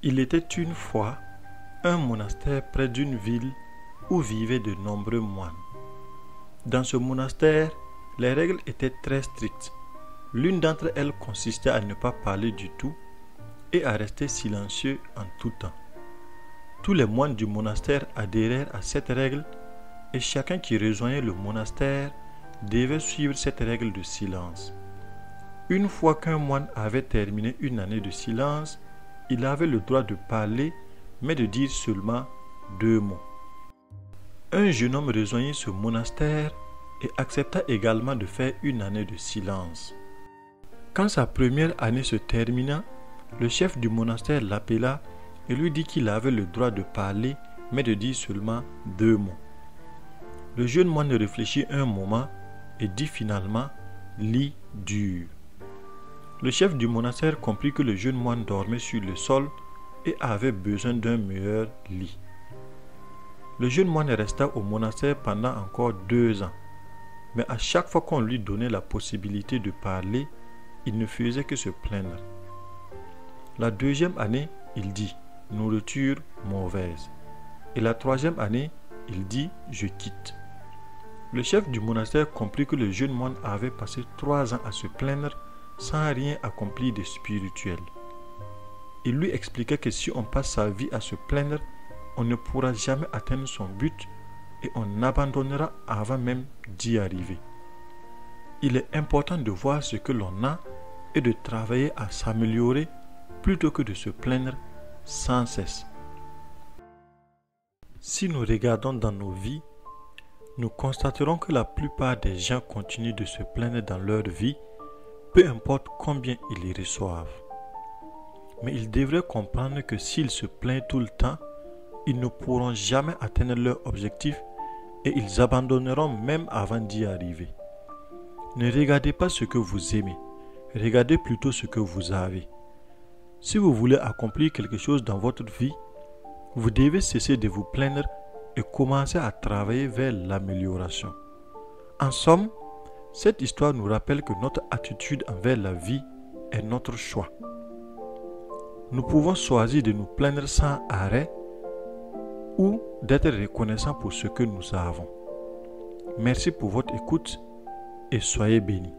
Il était une fois un monastère près d'une ville où vivaient de nombreux moines. Dans ce monastère, les règles étaient très strictes. L'une d'entre elles consistait à ne pas parler du tout et à rester silencieux en tout temps. Tous les moines du monastère adhérèrent à cette règle et chacun qui rejoignait le monastère devait suivre cette règle de silence. Une fois qu'un moine avait terminé une année de silence, il avait le droit de parler, mais de dire seulement 2 mots. Un jeune homme rejoignit ce monastère et accepta également de faire une année de silence. Quand sa première année se termina, le chef du monastère l'appela et lui dit qu'il avait le droit de parler, mais de dire seulement 2 mots. Le jeune moine réfléchit un moment et dit finalement « lit dur ». Le chef du monastère comprit que le jeune moine dormait sur le sol et avait besoin d'un meilleur lit. Le jeune moine resta au monastère pendant encore 2 ans, mais à chaque fois qu'on lui donnait la possibilité de parler, il ne faisait que se plaindre. La 2e année, il dit « nourriture mauvaise ». Et la 3e année, il dit « je quitte ». Le chef du monastère comprit que le jeune moine avait passé 3 ans à se plaindre sans rien accomplir de spirituel. Il lui expliquait que si on passe sa vie à se plaindre, on ne pourra jamais atteindre son but et on abandonnera avant même d'y arriver. Il est important de voir ce que l'on a et de travailler à s'améliorer plutôt que de se plaindre sans cesse. Si nous regardons dans nos vies, nous constaterons que la plupart des gens continuent de se plaindre dans leur vie, peu importe combien ils y reçoivent. Mais ils devraient comprendre que s'ils se plaignent tout le temps, ils ne pourront jamais atteindre leur objectif et ils abandonneront même avant d'y arriver. Ne regardez pas ce que vous aimez, regardez plutôt ce que vous avez. Si vous voulez accomplir quelque chose dans votre vie, vous devez cesser de vous plaindre et commencer à travailler vers l'amélioration. En somme, cette histoire nous rappelle que notre attitude envers la vie est notre choix. Nous pouvons choisir de nous plaindre sans arrêt ou d'être reconnaissants pour ce que nous avons. Merci pour votre écoute et soyez bénis.